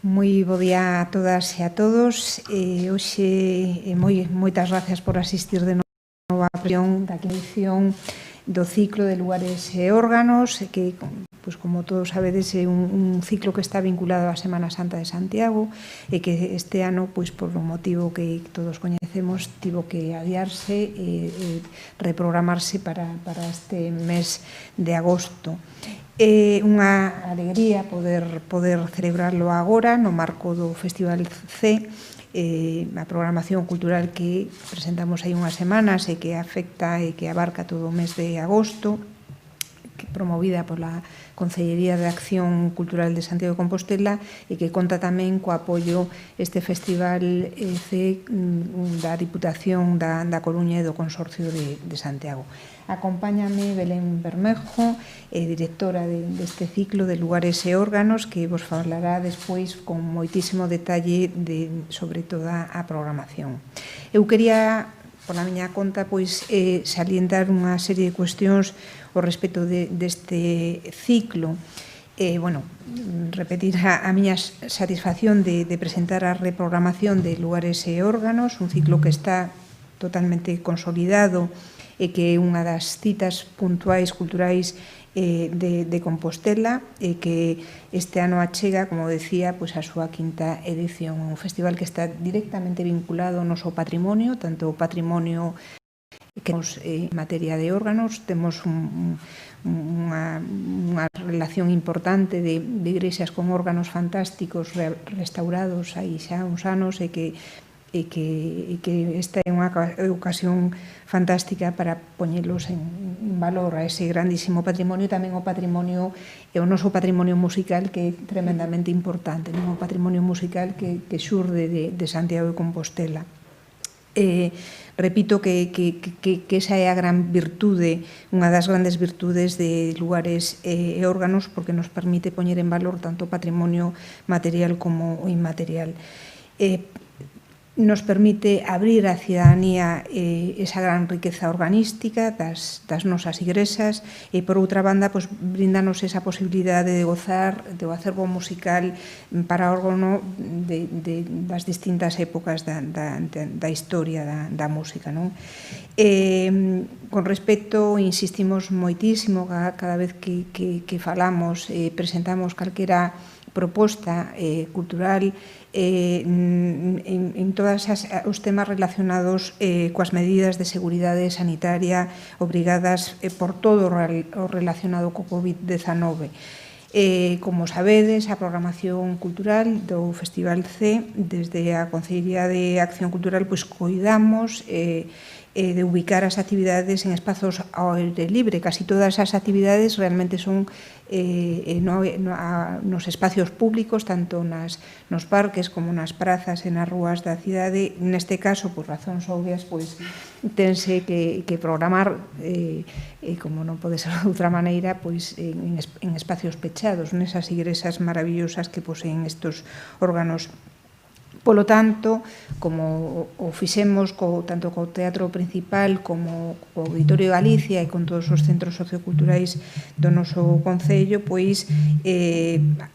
Moi bo día a todas e a todos. Hoxe, moitas gracias por asistir de novo á presión da edición do ciclo de lugares e órganos, que, pois, como todos sabedes, é un ciclo que está vinculado á Semana Santa de Santiago e que este ano, pois, por un motivo que todos coñecemos, tivo que adiarse e reprogramarse para este mes de agosto. É unha alegría poder celebrarlo agora no marco do Festival C, a programación cultural que presentamos hai unhas semanas e que afecta e que abarca todo o mes de agosto, promovida pola Concellería de Acción Cultural de Santiago de Compostela e que conta tamén co apoio este Festival C da Diputación da Coruña e do Consorcio de Santiago. Acompáñame Belén Bermejo, directora deste ciclo de lugares e órganos, que vos falará despois con moitísimo detalle sobre toda a programación. Eu quería, pola miña conta, pois salientar unha serie de cuestións ao respecto deste ciclo. Repetir a miña satisfacción de presentar a reprogramación de lugares e órganos, un ciclo que está totalmente consolidado e que é unha das citas puntuais culturais de Compostela e que este ano achega, como decía, pois a súa quinta edición, un festival que está directamente vinculado ao noso patrimonio, tanto o patrimonio que temos en materia de órganos, temos unha relación importante de igrexas con órganos fantásticos restaurados hai xa uns anos e que esta é unha ocasión fantástica para poñelos en valor a ese grandísimo patrimonio, tamén o patrimonio e o noso patrimonio musical, que é tremendamente importante, o patrimonio musical que xurde de Santiago de Compostela. Repito que esa é a gran virtude, unha das grandes virtudes de lugares e órganos, porque nos permite poñer en valor tanto o patrimonio material como o inmaterial. Nos permite abrir á cidadanía esa gran riqueza organística das nosas igrexas e, por outra banda, brindanos esa posibilidade de gozar do acervo musical para órgano das distintas épocas da historia da música. Con respecto, insistimos moitísimo cada vez que falamos e presentamos calquera proposta cultural en todos os temas relacionados coas medidas de seguridade sanitaria obrigadas por todo o relacionado co COVID-19. Como sabedes, a programación cultural do Festival C, desde a Concellería de Acción Cultural, coidamos de ubicar as actividades en espazos ao aire libre. Casi todas as actividades realmente son nos espacios públicos, tanto nos parques como nas prazas e nas rúas da cidade. Neste caso, por razóns obvias, tense que programar, como non pode ser de outra maneira, en espacios pechados, nesas igrexas maravillosas que poseen estes órganos. Polo tanto, como o fixemos tanto co Teatro Principal como co Auditorio Galicia e con todos os centros socioculturais do noso Concello,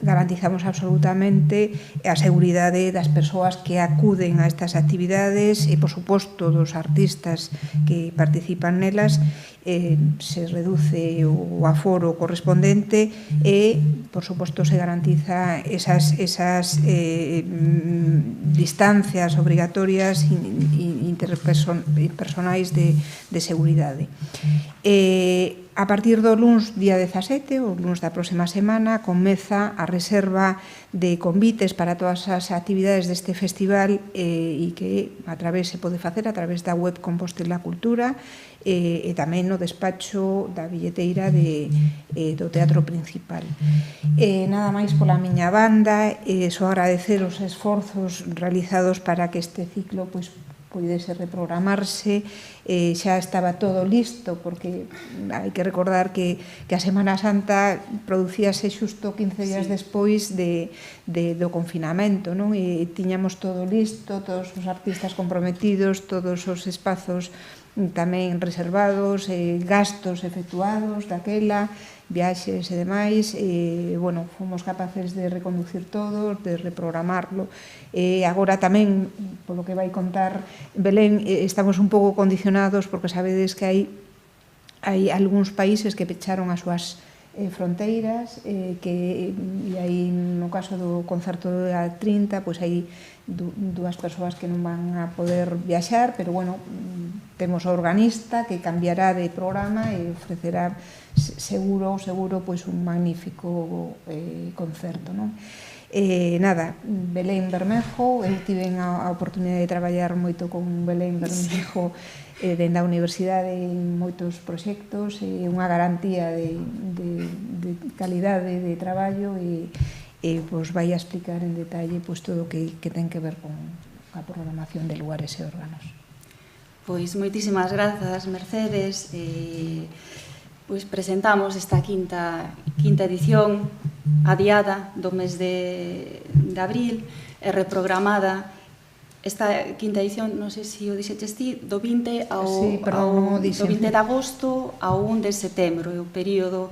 garantizamos absolutamente a seguridade das persoas que acuden a estas actividades e, por suposto, dos artistas que participan nelas. Se reduce o aforo correspondente e, por suposto, se garantiza esas distancias obrigatorias interpersonais de seguridade. A partir do luns día 17, o luns da próxima semana, comeza a reserva de convites para todas as actividades deste festival e que se pode facer a través da web Compostela Cultura e tamén no despacho da billeteira do Teatro Principal. Nada máis pola miña banda, só agradecer os esforzos realizados para que este ciclo poidese reprogramarse. Xa estaba todo listo, porque hai que recordar que a Semana Santa producíase xusto 15 días despois do confinamento, e tiñamos todo listo, todos os artistas comprometidos, todos os espazos tamén reservados, gastos efectuados daquela, viaxes e demais, bueno, fomos capaces de reconducir todos, de reprogramarlo. Agora tamén, polo que vai contar Belén, estamos un pouco condicionados porque sabedes que hai algúns países que pecharon as súas fronteiras, e aí no caso do concerto da 30, pois hai dúas persoas que non van a poder viaxar, pero bueno, temos o organista que cambiará de programa e ofrecerá seguro pois un magnífico concerto, non? Nada, Belén Bermejo, eu tive a oportunidade de traballar moito con Belén Bermejo dende a universidade en moitos proxectos, unha garantía de calidade de traballo e pois vai a explicar en detalle pois todo o que ten que ver con a programación de lugares e órganos. Pois moitísimas grazas, Mercedes. Pois presentamos esta quinta edición adiada do mes de abril e reprogramada. Esta quinta edición, non sei se o dixeches ti, do 20 de agosto ao 1 de setembro, é o período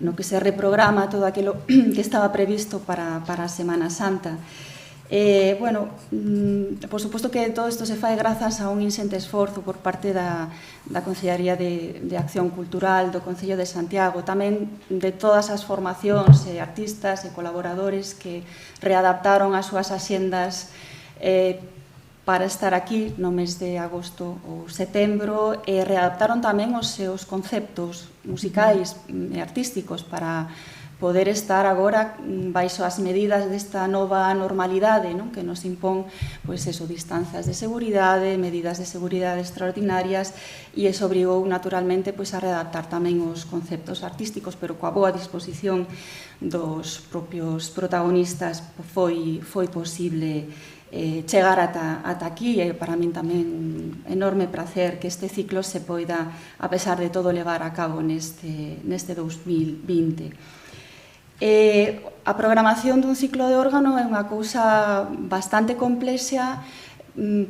no que se reprograma todo aquilo que estaba previsto para a Semana Santa. Bueno, por suposto que todo isto se fai grazas a un insente esforzo por parte da Concellaría de Acción Cultural do Concello de Santiago, tamén de todas as formacións e artistas e colaboradores que readaptaron as súas axendas para estar aquí no mes de agosto ou setembro e readaptaron tamén os seus conceptos musicais e artísticos para poder estar agora baixo as medidas desta nova normalidade, non? Que nos impón pois eso, distancias de seguridade, medidas de seguridade extraordinarias, e iso obrigou naturalmente pois a readaptar tamén os conceptos artísticos, pero coa boa disposición dos propios protagonistas foi posible chegar ata aquí, e para min tamén un enorme prazer que este ciclo se poida, a pesar de todo, levar a cabo neste 2020. A programación dun ciclo de órgano é unha cousa bastante complexa,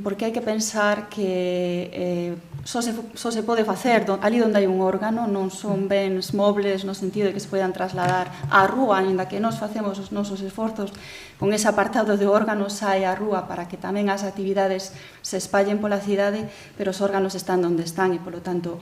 porque hai que pensar que só se pode facer ali onde hai un órgano, non son bens mobles no sentido de que se podan trasladar á rúa, ainda que nós facemos os nosos esforzos con ese apartado de órganos sai á rúa para que tamén as actividades se espallen pola cidade, pero os órganos están onde están e, polo tanto,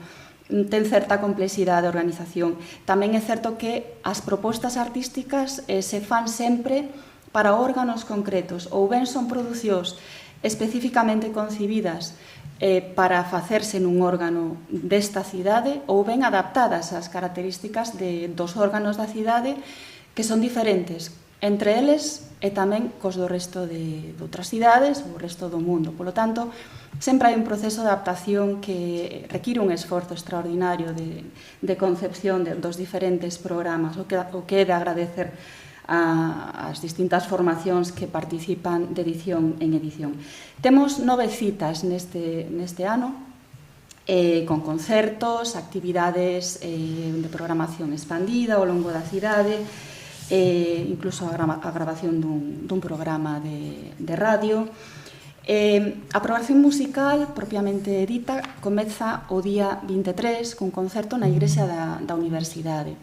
ten certa complexidade de organización. Tamén é certo que as propostas artísticas se fan sempre para órganos concretos, ou ben son producións especificamente concibidas para facerse nun órgano desta cidade, ou ben adaptadas ás características dos órganos da cidade, que son diferentes entre eles e tamén cos do resto de outras cidades ou o resto do mundo. Polo tanto, sempre hai un proceso de adaptación que require un esforzo extraordinario de concepción dos diferentes programas, o que é de agradecer ás distintas formacións que participan de edición en edición. Temos 9 citas neste ano, con concertos, actividades de programación expandida ao longo da cidade, incluso a grabación dun programa de radio. A programación musical propiamente dita comeza o día 23 cun concerto na igrexa da Universidade,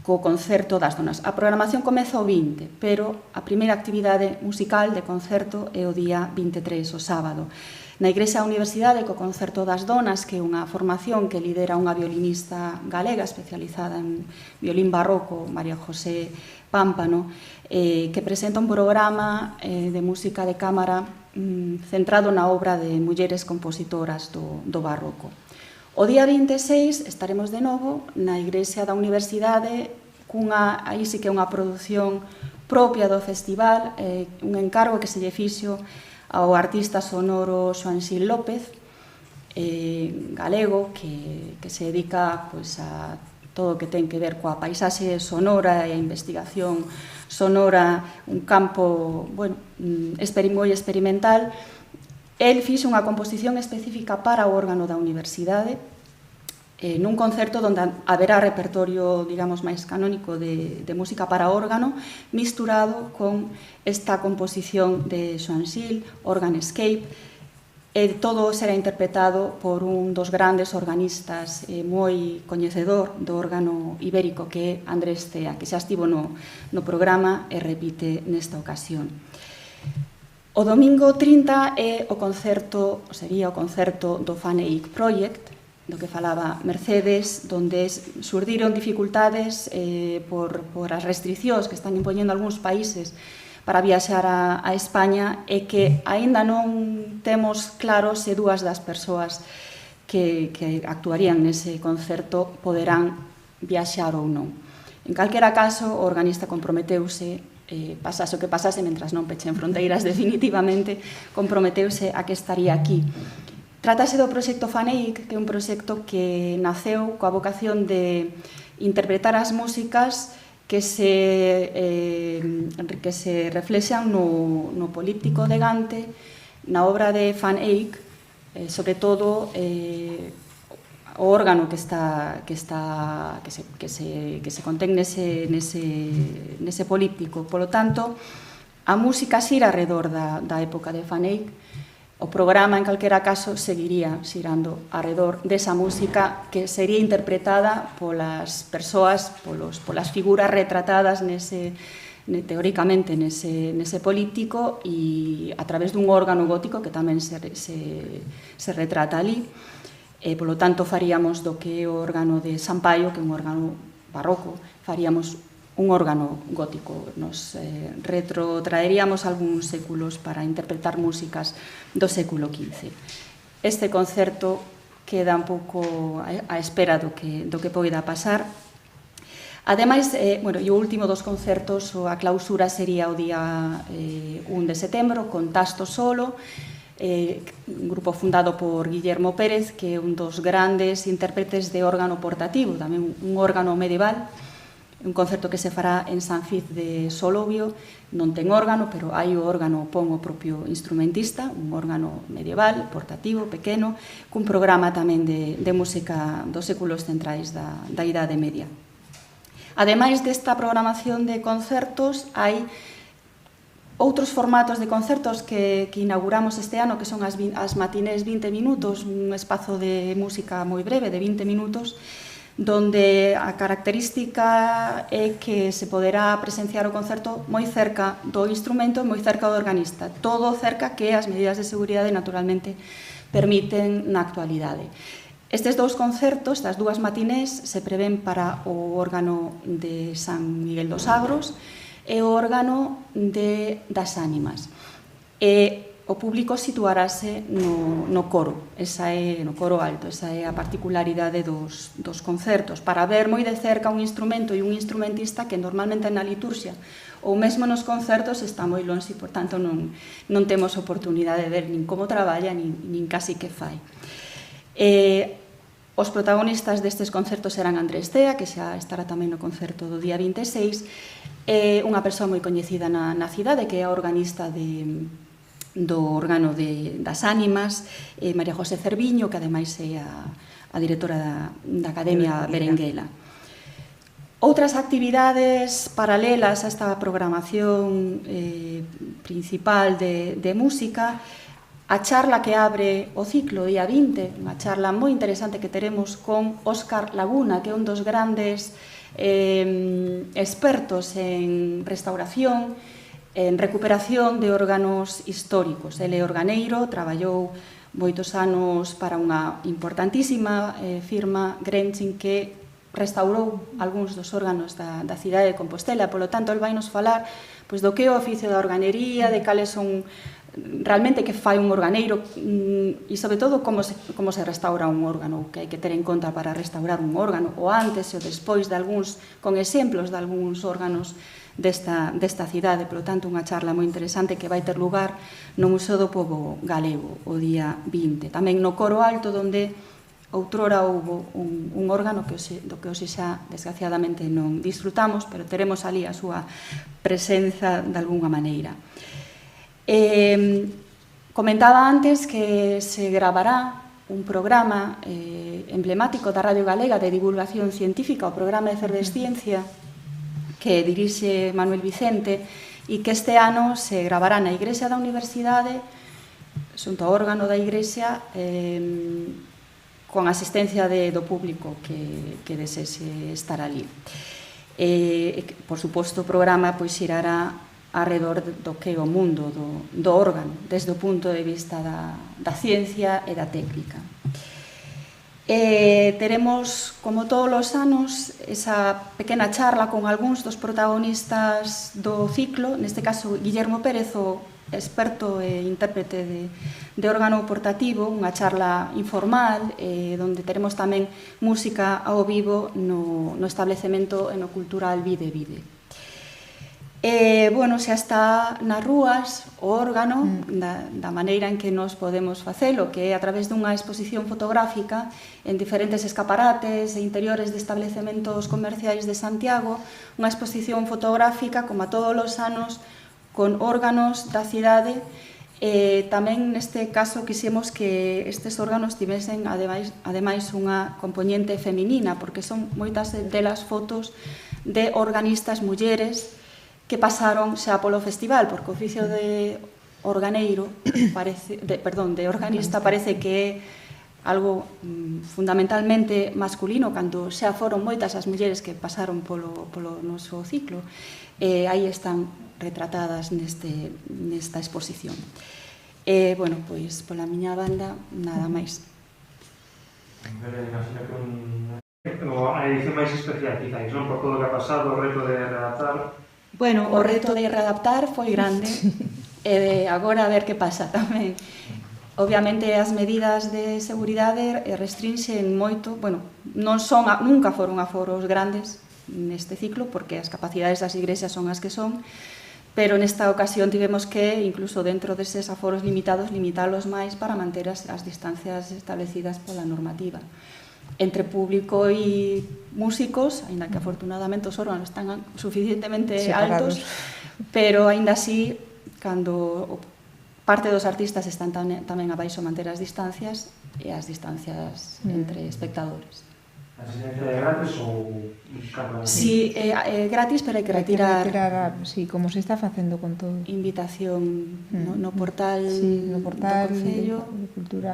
co concerto das donas. A programación comeza o 20, pero a primeira actividade musical de concerto é o día 23, o sábado. Na igrexa da Universidade, co concerto das donas, que é unha formación que lidera unha violinista galega especializada en violín barroco, María José Pámpano, que presenta un programa de música de cámara centrado na obra de mulleres compositoras do barroco. O día 26 estaremos de novo na igrexa da Universidade, aí sí que é unha produción propia do festival, un encargo que se lle fixo ao artista sonoro Xoanxil López, galego, que se dedica a todo o que ten que ver coa paisaxe sonora e a investigación sonora, un campo moi experimental. El fixo unha composición específica para o órgano da Universidade, nun concerto onde haberá repertorio, digamos, máis canónico de música para órgano, misturado con esta composición de Xoanxil, Organ Escape, e todo será interpretado por un dos grandes organistas moi coñecedor do órgano ibérico, que é Andrés Cea, que xa estivo no programa e repite nesta ocasión. O domingo 30 sería o concerto do FANEIC Project, do que falaba Mercedes, donde surdiron dificultades por as restriccións que están impoñendo algúns países para viaxar a España, e que aínda non temos claro se dúas das persoas que actuarían nese concerto poderán viaxar ou non. En calquera caso, o organista comprometeuse, pasase o que pasase, mentras non pechen fronteiras definitivamente, comprometeuse a que estaría aquí. Trátase do proxecto FANEIC, que é un proxecto que naceu coa vocación de interpretar as músicas que se reflexan no políptico de Gante, na obra de Van Eyck, sobre todo o órgano que se contén nese políptico. Polo tanto, a música xira arredor da época de Van Eyck. O programa, en calquera caso, seguiría xirando arredor desa música que sería interpretada polas persoas, polas figuras retratadas teóricamente nese políptico, e a través dun órgano gótico que tamén se retrata ali. Polo tanto, faríamos do que é o órgano de San Paio, que é un órgano barroco, faríamos un órgano gótico. Nos retrotraeríamos algúns séculos para interpretar músicas do século XV. Este concerto queda un pouco á espera do que poida pasar. Ademais, e o último dos concertos, a clausura sería o día 1 de setembro, con Tasto Solo, un grupo fundado por Guillermo Pérez, que é un dos grandes intérpretes de órgano portativo, tamén un órgano medieval. Un concerto que se fará en San Fiz de Solovio, non ten órgano, pero hai o órgano, pon o propio instrumentista, un órgano medieval, portativo, pequeno, cun programa tamén de música dos séculos centrais da Idade Media. Ademais desta programación de concertos, hai outros formatos de concertos que inauguramos este ano, que son as matinés 20 minutos, un espazo de música moi breve, de 20 minutos, donde a característica é que se poderá presenciar o concerto moi cerca do instrumento, moi cerca do organista, todo cerca que as medidas de seguridade naturalmente permiten na actualidade. Estes dous concertos, estas dúas matinés, se prevén para o órgano de San Miguel dos Agros e o órgano das Ánimas. O público situarase no coro, no coro alto, esa é a particularidade dos concertos, para ver moi de cerca un instrumento e un instrumentista que normalmente na liturxia ou mesmo nos concertos está moi lonxe, e, por tanto, non temos oportunidade de ver nin como traballa, nin casi que fai. Os protagonistas destes concertos serán Andrés Cea, que xa estará tamén no concerto do día 26, unha persoa moi coñecida na cidade, que é a organista do órgano das Ánimas, María José Cerviño, que ademais é a directora da Academia Berenguela. Outras actividades paralelas a esta programación principal de música, a charla que abre o ciclo día 20, unha charla moi interesante que teremos con Óscar Laguna, que é un dos grandes expertos en restauración, en recuperación de órganos históricos. Ele é organeiro, traballou moitos anos para unha importantísima firma, Grenchen, que restaurou algúns dos órganos da cidade de Compostela. Polo tanto, el vai nos falar do que é o oficio da organería, de cales son realmente que fai un organeiro e, sobre todo, como se restaura un órgano, que hai que ter en conta para restaurar un órgano, o antes e o despois de algúns, con exemplos de algúns órganos desta cidade. Polo tanto, unha charla moi interesante que vai ter lugar no Museo do Pobo Galego o día 20. Tamén no Coro Alto, onde outrora houbo un órgano do que hoxe xa desgraciadamente non disfrutamos, pero teremos ali a súa presenza de algunha maneira. Comentaba antes que se gravará un programa emblemático da Radio Galega de divulgación científica, o programa Efervesciencia, que dirixe Manuel Vicente, e que este ano se gravará na Igrexa da Universidade xunto ao órgano da Igrexa, con asistencia do público que desese estar ali. Por suposto, o programa xirará arredor do que é o mundo do órgano, desde o punto de vista da ciencia e da técnica. Teremos, como todos os anos, esa pequena charla con algúns dos protagonistas do ciclo, neste caso Guillermo Pérez, o experto e intérprete de órgano portativo, unha charla informal, onde teremos tamén música ao vivo no establecemento e no cultural Vide Vide. Bueno, xa está nas rúas o órgano da maneira en que nos podemos facelo, que é a través dunha exposición fotográfica en diferentes escaparates e interiores de establecementos comerciais de Santiago, unha exposición fotográfica, como a todos os anos, con órganos da cidade. Tamén neste caso quixemos que estes órganos tivesen ademais unha componente feminina, porque son moitas delas fotos de organistas mulleres que pasaron xa polo festival, porque o oficio de organeiro, de organista, parece que é algo fundamentalmente masculino, cando xa foron moitas as mulleres que pasaron polo noso ciclo. Aí están retratadas nesta exposición. Bueno, pois, pola miña banda, nada máis. Imagino que a edición máis especial, quizáis, non? Por todo o que ha pasado, o reto de redactar. Bueno, o reto de readaptar foi grande, e agora a ver que pasa tamén. Obviamente as medidas de seguridade restrinxen moito, bueno, nunca foron aforos grandes neste ciclo, porque as capacidades das igrexas son as que son, pero nesta ocasión tivemos que, incluso dentro deses aforos limitados, limitalos máis para manter as distancias establecidas pola normativa. Entre público e músicos, aínda que afortunadamente os órganos están suficientemente altos, pero aínda así, cando parte dos artistas están tamén abaixo manter as distancias e as distancias entre espectadores. A asistencia é gratis ou... Si, é gratis, pero hai que retirar... Sí, como se está facendo con todo. Invitación no portal do Concello. de Cultura...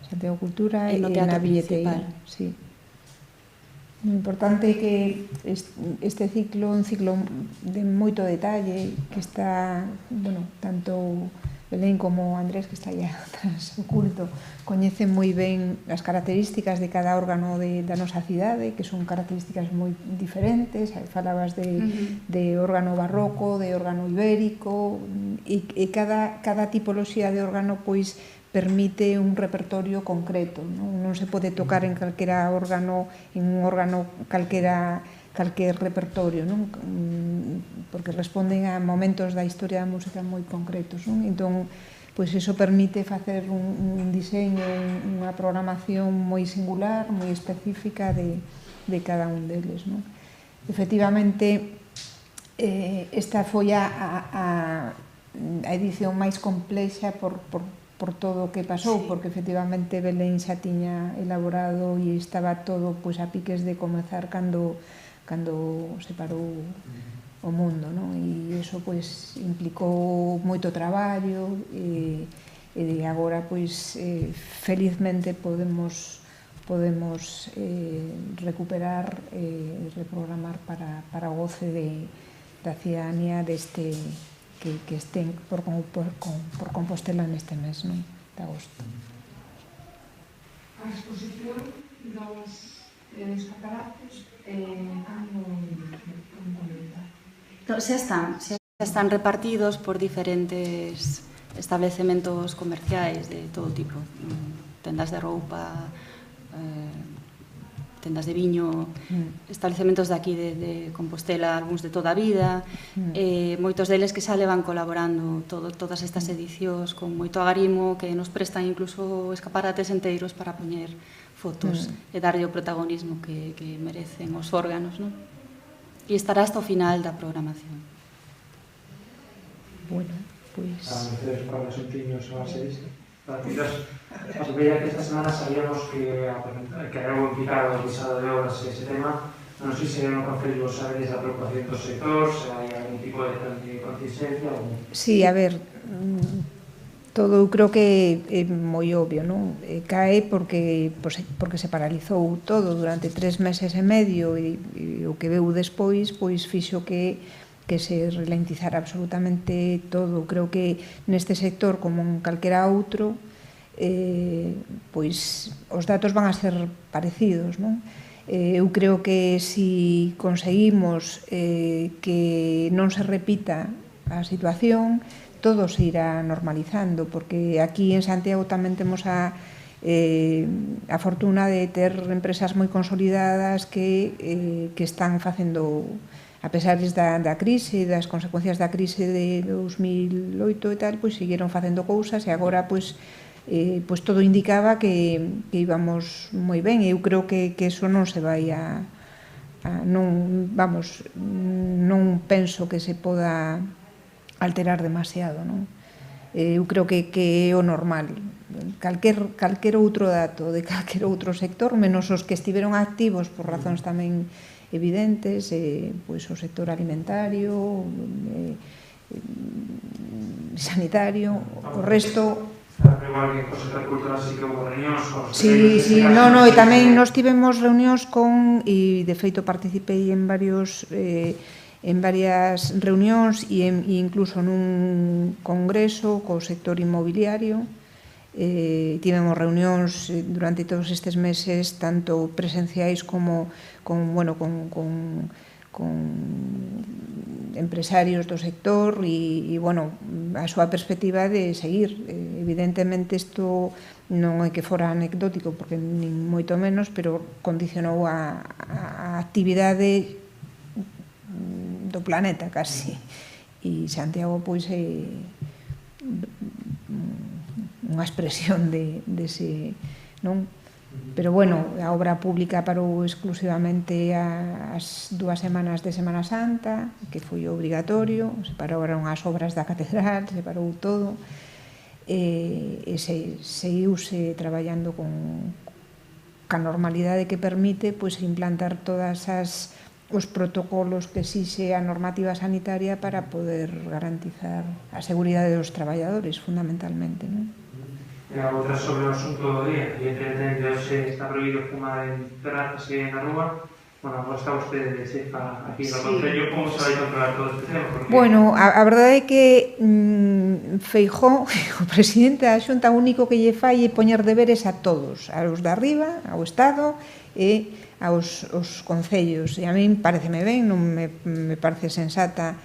Santiago Cultura e no na billeteira. Sí. O importante é que este ciclo é un ciclo de moito detalle, que está, bueno, tanto Belén como Andrés, que está aí atrás oculto, coñecen moi ben as características de cada órgano da nosa cidade, que son características moi diferentes. Falabas de órgano barroco, de órgano ibérico, e cada tipoloxía de órgano, pois, permite un repertorio concreto, non se pode tocar en calquera órgano, en un órgano calquer repertorio, non? Porque responden a momentos da historia da música moi concretos, non? Entón, pois iso permite facer un diseño, unha programación moi singular, moi específica de cada un deles, non? Efectivamente, esta foi a edición máis complexa por todo o que pasou, porque efectivamente Belén xa tiña elaborado e estaba todo pois a piques de comezar cando se parou o mundo, non? E iso pois implicou moito traballo e agora pois felizmente podemos recuperar e reprogramar para o goce da cidadanía deste que estén por Compostela neste mes, non? De agosto. A exposición dos escaparates cando comenta? Xa están repartidos por diferentes establecementos comerciais de todo tipo, tendas de roupa, tendas de viño, establecementos de aquí de Compostela, algúns de toda a vida, moitos deles que xa levan colaborando todas estas edicións con moito agarimo, que nos prestan incluso escaparates enteiros para poñer fotos e darlle o protagonismo que merecen os órganos, non? E estará hasta o final da programación. Bueno, pois... A Mercedes, un par de asuntiños a base disto. As veía que esta semana sabíamos que algo implicado o visado de obras ese tema. Non sei se no Concello sabedes a preocupación do sector, se hai algún tipo de contingencia ou... Sí, a ver, Todo eu creo que é moi obvio, non? Cae porque se paralizou todo durante 3 meses e medio e o que veu despois pois fixo que se ralentizara absolutamente todo. Creo que neste sector, como en calquera outro, pois os datos van a ser parecidos, non? Eu creo que se conseguimos que non se repita a situación, todo se irá normalizando, porque aquí en Santiago tamén temos a fortuna de ter empresas moi consolidadas que están facendo, a pesar da crise, das consecuencias da crise de 2008 e tal, pois seguiron facendo cousas e agora pois todo indicaba que íbamos moi ben. Eu creo que eso non se vai non penso que se poda alterar demasiado, non? Eu creo que é o normal. Calquer outro dato de calquer outro sector, menos os que estiveron activos por razóns tamén evidentes, pois o sector alimentario, sanitario, o resto. Igual que co sector cultural sí que houve reunións con os Sí, e tamén nos tivemos reunións e de feito participei en varias reunións e incluso nun congreso co sector inmobiliario. Tivemos reunións durante todos estes meses, tanto presenciais como con empresarios do sector e a súa perspectiva de seguir. Evidentemente isto non é que fora anecdótico, porque nin moito menos, pero condicionou a actividade do planeta casi, e Santiago pois é unha expresión dese, non? Pero a obra pública parou exclusivamente as 2 semanas de Semana Santa, que foi obrigatorio, se pararon as obras da catedral, se parou todo, e seguiuse traballando con a normalidade que permite pois implantar todas os protocolos que exixe a normativa sanitaria para poder garantizar a seguridade dos traballadores, fundamentalmente, non? E a outra sobre o asunto do día, evidentemente hoxe está prohibido fumar en terrazas e na rúa. Agora está vostede de xefa aquí no Concello, como se vai controlar todo este tema? A verdade é que Feijóo, o presidente da Xunta, o único que lle fai é poñer deberes a todos, aos de arriba, ao Estado e aos concellos. E a min pareceme ben, non me parece sensata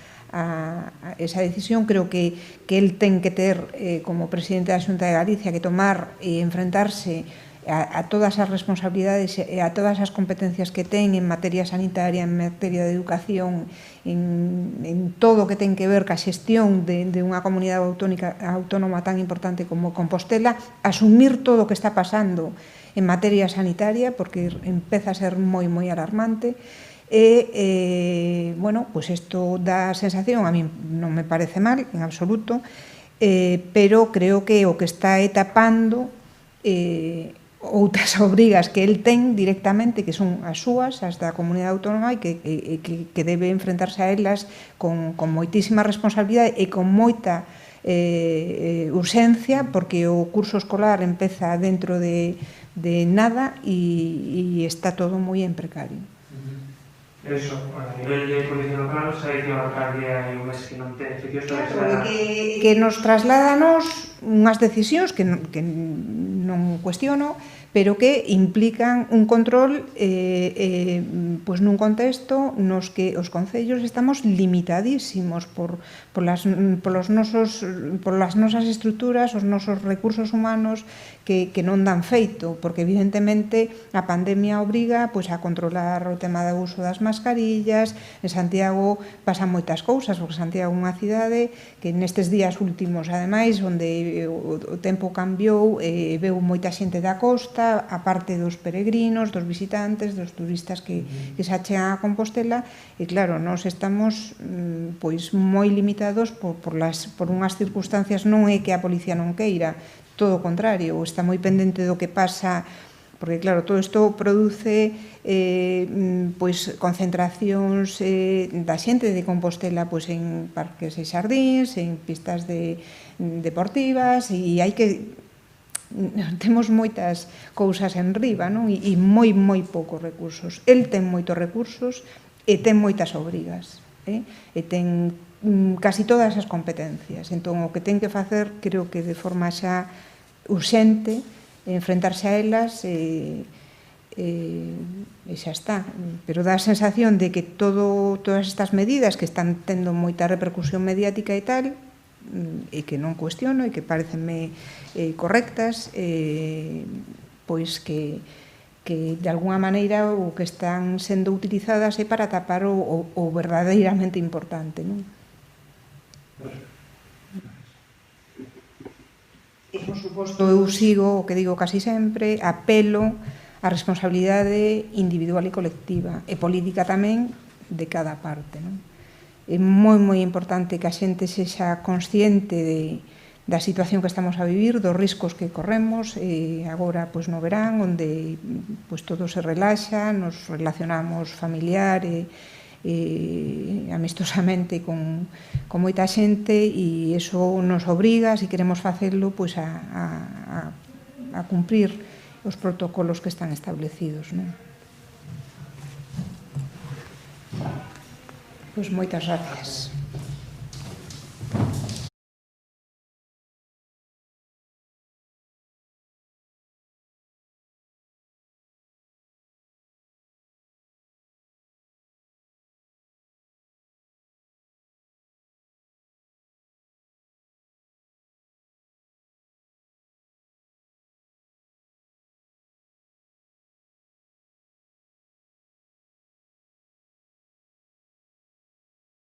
esa decisión. Creo que el ten que ter, como presidente da Xunta de Galicia, que tomar e enfrentarse a todas as responsabilidades e a todas as competencias que ten en materia sanitaria, en materia de educación, en todo o que ten que ver ca xestión de unha comunidade autónoma tan importante como Compostela, asumir todo o que está pasando en materia sanitaria, porque empeza a ser moi alarmante. Pois isto dá a sensación, a mí non me parece mal en absoluto, pero creo que o que está tapando outras obrigas que el ten directamente, que son as súas, as da comunidade autónoma, e que debe enfrentarse a elas con moitísima responsabilidade e con moita urxencia, porque o curso escolar empeza dentro de nada e está todo moi en precario. Eso, a nivel de policía local, sabe que a alcaldía é un mes que non ten efectivos que nos trasládanos unhas decisións que non cuestiono, pero que implican un control pois nun contexto nos que os concellos estamos limitadísimos polas nosas estruturas, os nosos recursos humanos que non dan feito, porque evidentemente a pandemia obriga pois a controlar o tema do uso das mascarillas. En Santiago pasan moitas cousas, porque Santiago é unha cidade que nestes días últimos, ademais, onde o tempo cambiou, veu moita xente da costa, a parte dos peregrinos, dos visitantes, dos turistas que se achegan a Compostela, e claro, nós estamos pois moi limitados por unhas circunstancias. Non é que a policía non queira, todo o contrario, está moi pendente do que pasa, porque claro, todo isto produce pois concentracións da xente de Compostela pois en parques e xardíns, en pistas de deportivas, e hai que... Temos moitas cousas en riba, non? E moi poucos recursos. El ten moitos recursos e ten moitas obrigas, e ten casi todas as competencias. Entón, o que ten que facer, creo que de forma xa urxente, enfrentarse a elas e xa está. Pero dá a sensación de que todas estas medidas que están tendo moita repercusión mediática e tal, e que non cuestiono e que parecenme correctas, pois que de alguna maneira o que están sendo utilizadas é para tapar o verdadeiramente importante, non? E, por suposto, eu sigo o que digo casi sempre, apelo á responsabilidade individual e colectiva, e política tamén, de cada parte, non? É moi importante que a xente sexa consciente da situación que estamos a vivir, dos riscos que corremos, agora no verán, onde todo se relaxa, nos relacionamos familiar e amistosamente con moita xente, e iso nos obriga, se queremos facelo, a cumprir os protocolos que están establecidos, non? Pois moitas gracias.